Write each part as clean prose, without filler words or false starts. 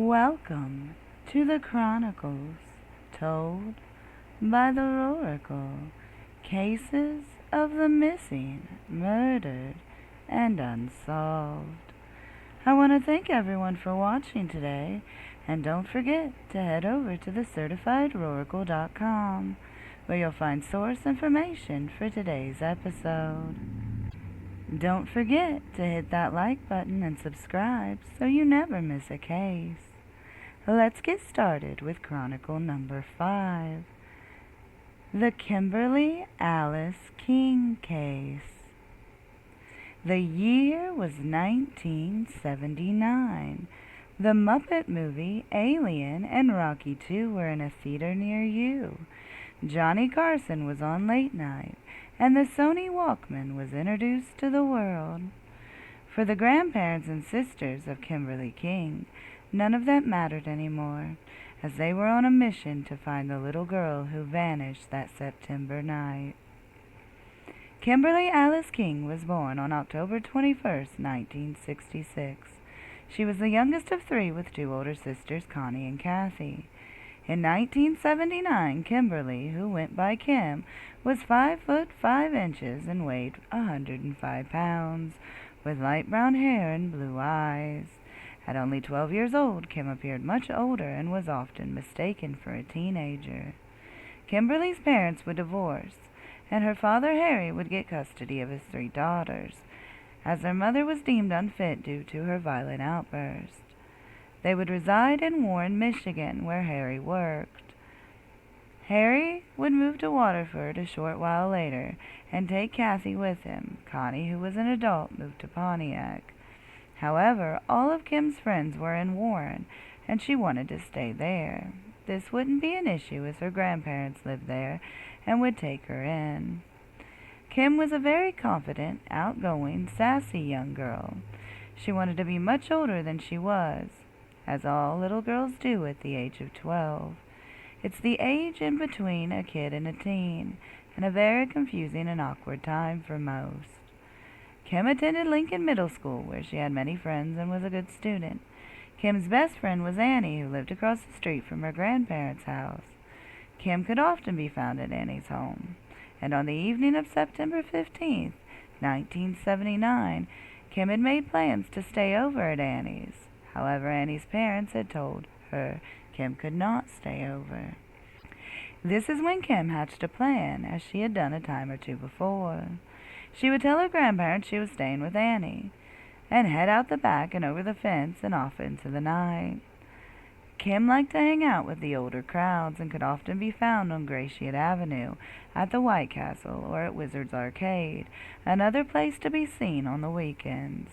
Welcome to the Chronicles, told by the Chronikle, cases of the missing, murdered, and unsolved. I want to thank everyone for watching today, and don't forget to head over to thecertifiedchronikle.com, where you'll find source information for today's episode. Don't forget to hit that like button and subscribe so you never miss a case. Let's get started with Chronicle number 5. The Kimberly Alice King Case. The year was 1979. The Muppet movie Alien and Rocky II were in a theater near you. Johnny Carson was on late night, and the Sony Walkman was introduced to the world. For the grandparents and sisters of Kimberly King, none of that mattered anymore, as they were on a mission to find the little girl who vanished that September night. Kimberly Alice King was born on October 21st, 1966. She was the youngest of 3 with 2 older sisters, Connie and Kathy. In 1979, Kimberly, who went by Kim, was 5 foot 5 inches and weighed 105 pounds, with light brown hair and blue eyes. At only 12 years old, Kim appeared much older and was often mistaken for a teenager. Kimberly's parents would divorce, and her father Harry would get custody of his 3 daughters, as their mother was deemed unfit due to her violent outbursts. They would reside in Warren, Michigan, where Harry worked. Harry would move to Waterford a short while later and take Kathy with him. Connie, who was an adult, moved to Pontiac. However, all of Kim's friends were in Warren, and she wanted to stay there. This wouldn't be an issue as her grandparents lived there and would take her in. Kim was a very confident, outgoing, sassy young girl. She wanted to be much older than she was, as all little girls do at the age of 12. It's the age in between a kid and a teen, and a very confusing and awkward time for most. Kim attended Lincoln Middle School, where she had many friends and was a good student. Kim's best friend was Annie, who lived across the street from her grandparents' house. Kim could often be found at Annie's home, and on the evening of September 15th, 1979, Kim had made plans to stay over at Annie's. However, Annie's parents had told her Kim could not stay over. This is when Kim hatched a plan, as she had done a time or 2 before. She would tell her grandparents she was staying with Annie, and head out the back and over the fence and off into the night. Kim liked to hang out with the older crowds and could often be found on Gratiot Avenue, at the White Castle, or at Wizard's Arcade, another place to be seen on the weekends.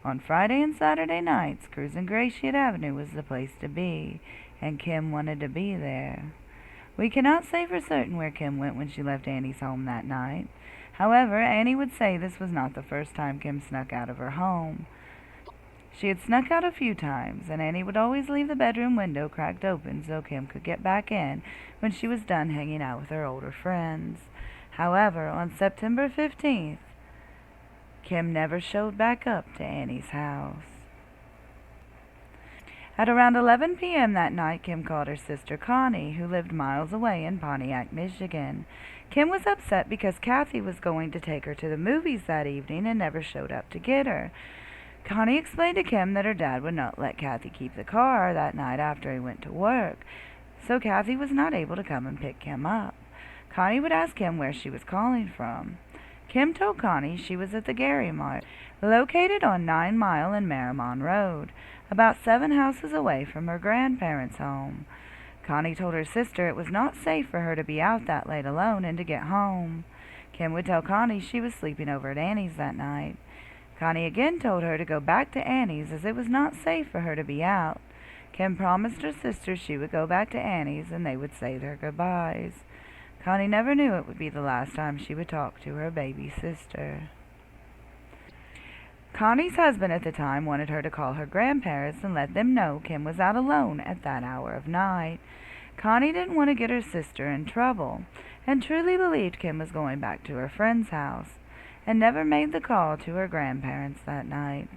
On Friday and Saturday nights, cruising Gratiot Avenue was the place to be, and Kim wanted to be there. We cannot say for certain where Kim went when she left Annie's home that night. However, Annie would say this was not the first time Kim snuck out of her home. She had snuck out a few times, and Annie would always leave the bedroom window cracked open so Kim could get back in when she was done hanging out with her older friends. However, on September 15th, Kim never showed back up to Annie's house. At around 11 p.m. that night, Kim called her sister Connie, who lived miles away in Pontiac, Michigan. Kim was upset because Kathy was going to take her to the movies that evening and never showed up to get her. Connie explained to Kim that her dad would not let Kathy keep the car that night after he went to work, so Kathy was not able to come and pick Kim up. Connie would ask Kim where she was calling from. Kim told Connie she was at the Gary Mart, located on 9 Mile and Marymount Road, about 7 houses away from her grandparents' home. Connie told her sister it was not safe for her to be out that late alone and to get home. Kim would tell Connie she was sleeping over at Annie's that night. Connie again told her to go back to Annie's as it was not safe for her to be out. Kim promised her sister she would go back to Annie's and they would say their goodbyes. Connie never knew it would be the last time she would talk to her baby sister. Connie's husband at the time wanted her to call her grandparents and let them know Kim was out alone at that hour of night. Connie didn't want to get her sister in trouble, and truly believed Kim was going back to her friend's house, and never made the call to her grandparents that night.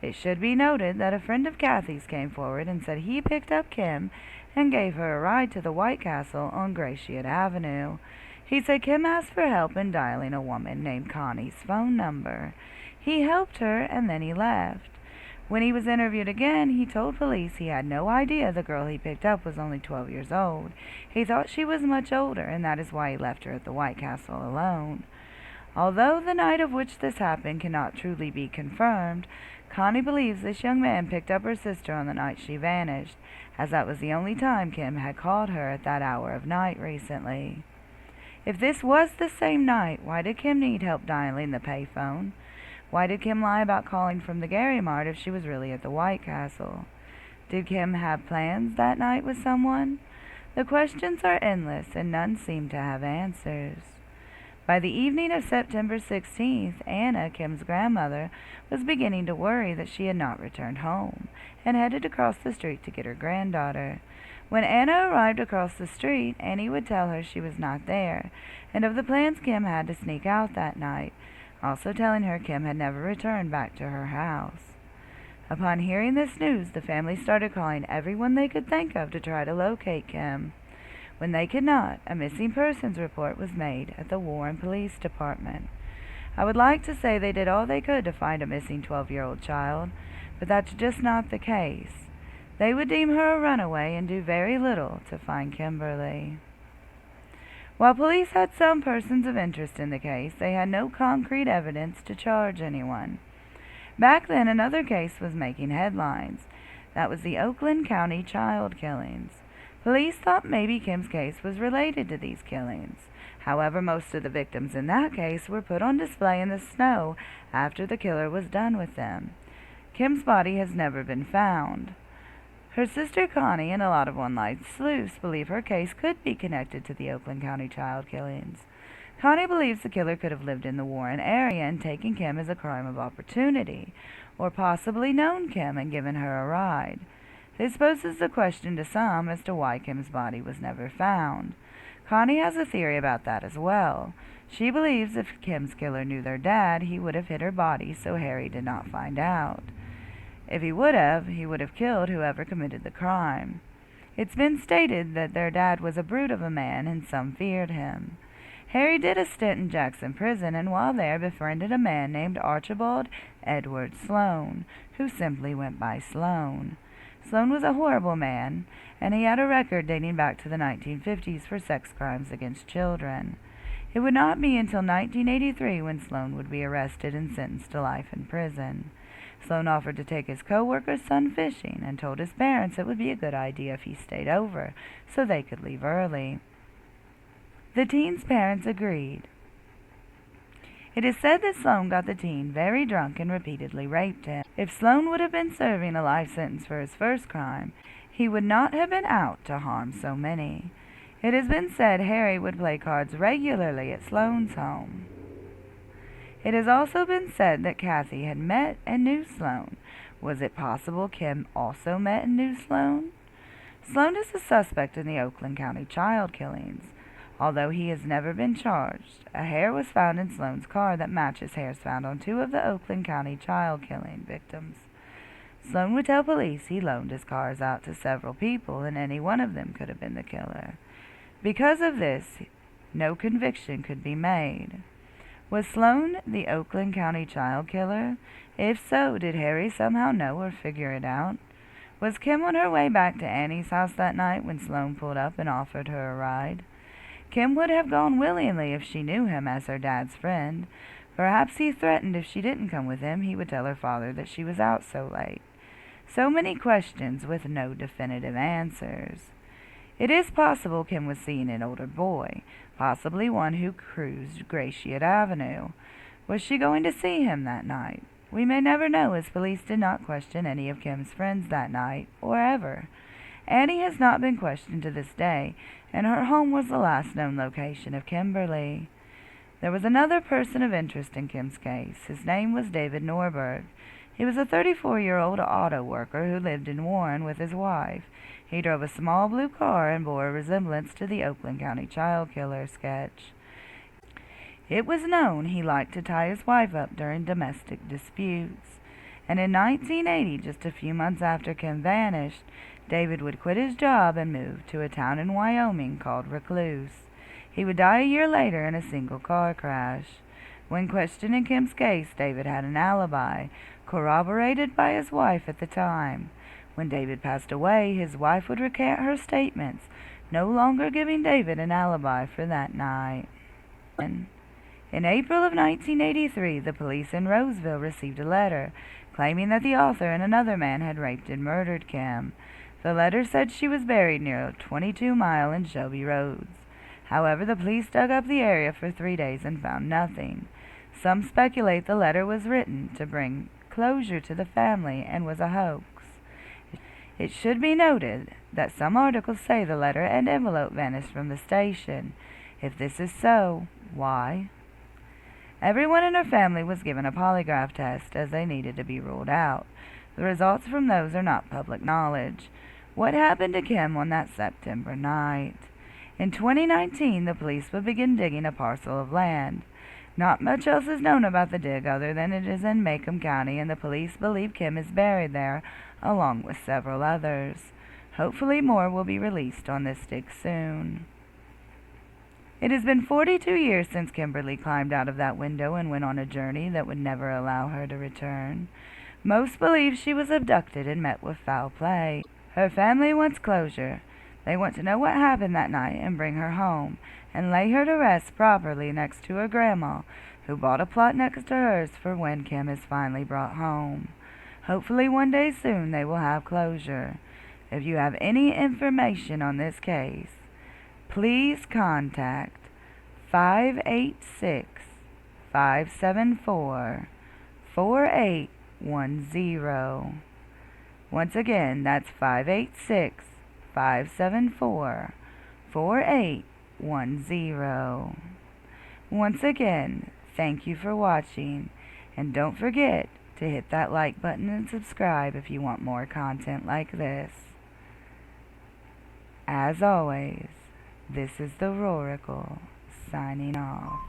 It should be noted that a friend of Kathy's came forward and said he picked up Kim and gave her a ride to the White Castle on Gratiot Avenue. He said Kim asked for help in dialing a woman named Connie's phone number. He helped her and then he left. When he was interviewed again, he told police he had no idea the girl he picked up was only 12 years old. He thought she was much older, and that is why he left her at the White Castle alone. Although the night of which this happened cannot truly be confirmed, Connie believes this young man picked up her sister on the night she vanished, as that was the only time Kim had called her at that hour of night recently. If this was the same night, why did Kim need help dialing the payphone? Why did Kim lie about calling from the Gary Mart if she was really at the White Castle? Did Kim have plans that night with someone? The questions are endless, and none seem to have answers. By the evening of September 16th, Anna, Kim's grandmother, was beginning to worry that she had not returned home, and headed across the street to get her granddaughter. When Anna arrived across the street, Annie would tell her she was not there, and of the plans Kim had to sneak out that night, also telling her Kim had never returned back to her house. Upon hearing this news, the family started calling everyone they could think of to try to locate Kim. When they could not, a missing persons report was made at the Warren Police Department. I would like to say they did all they could to find a missing 12-year-old child, but that's just not the case. They would deem her a runaway and do very little to find Kimberly. While police had some persons of interest in the case, they had no concrete evidence to charge anyone. Back then, another case was making headlines. That was the Oakland County Child Killings. Police thought maybe Kim's case was related to these killings. However, most of the victims in that case were put on display in the snow after the killer was done with them. Kim's body has never been found. Her sister Connie and a lot of one-line sleuths believe her case could be connected to the Oakland County Child Killings. Connie believes the killer could have lived in the Warren area and taken Kim as a crime of opportunity, or possibly known Kim and given her a ride. This poses the question to some as to why Kim's body was never found. Connie has a theory about that as well. She believes if Kim's killer knew their dad, he would have hid her body so Harry did not find out. If he would have killed whoever committed the crime. It's been stated that their dad was a brute of a man and some feared him. Harry did a stint in Jackson Prison and while there befriended a man named Archibald Edward Sloan, who simply went by Sloan. Sloan was a horrible man, and he had a record dating back to the 1950s for sex crimes against children. It would not be until 1983 when Sloan would be arrested and sentenced to life in prison. Sloan offered to take his co-worker's son fishing and told his parents it would be a good idea if he stayed over, so they could leave early. The teen's parents agreed. It is said that Sloan got the teen very drunk and repeatedly raped him. If Sloan would have been serving a life sentence for his first crime, he would not have been out to harm so many. It has been said Harry would play cards regularly at Sloan's home. It has also been said that Kathy had met and knew Sloan. Was it possible Kim also met and knew Sloan? Sloan is a suspect in the Oakland County Child Killings. Although he has never been charged, a hair was found in Sloan's car that matches hairs found on 2 of the Oakland County child killing victims. Sloan would tell police he loaned his cars out to several people and any one of them could have been the killer. Because of this, no conviction could be made. Was Sloan the Oakland County child killer? If so, did Harry somehow know or figure it out? Was Kim on her way back to Annie's house that night when Sloan pulled up and offered her a ride? Kim would have gone willingly if she knew him as her dad's friend. Perhaps he threatened if she didn't come with him, he would tell her father that she was out so late. So many questions with no definitive answers. It is possible Kim was seeing an older boy, possibly one who cruised Gratiot Avenue. Was she going to see him that night? We may never know, as police did not question any of Kim's friends that night, or ever. Annie has not been questioned to this day, and her home was the last known location of Kimberly. There was another person of interest in Kim's case. His name was David Norberg. He was a 34-year-old auto worker who lived in Warren with his wife. He drove a small blue car and bore a resemblance to the Oakland County child killer sketch. It was known he liked to tie his wife up during domestic disputes. And in 1980, just a few months after Kim vanished, David would quit his job and move to a town in Wyoming called Recluse. He would die a year later in a single car crash. When questioning Kim's case, David had an alibi, corroborated by his wife at the time. When David passed away, his wife would recant her statements, no longer giving David an alibi for that night. In April of 1983, the police in Roseville received a letter claiming that the author and another man had raped and murdered Kim. The letter said she was buried near 22 Mile and Shelby Roads. However, the police dug up the area for 3 days and found nothing. Some speculate the letter was written to bring closure to the family and was a hoax. It should be noted that some articles say the letter and envelope vanished from the station. If this is so, why? Everyone in her family was given a polygraph test as they needed to be ruled out. The results from those are not public knowledge. What happened to Kim on that September night? In 2019, the police would begin digging a parcel of land. Not much else is known about the dig other than it is in Macomb County, and the police believe Kim is buried there, along with several others. Hopefully more will be released on this dig soon. It has been 42 years since Kimberly climbed out of that window and went on a journey that would never allow her to return. Most believe she was abducted and met with foul play. Her family wants closure. They want to know what happened that night and bring her home and lay her to rest properly next to her grandma, who bought a plot next to hers for when Kim is finally brought home. Hopefully one day soon they will have closure. If you have any information on this case, please contact 586-574-4810. Once again, that's 586-574-4810. Once again, thank you for watching, and don't forget to hit that like button and subscribe if you want more content like this. As always, this is the Chronikle, signing off.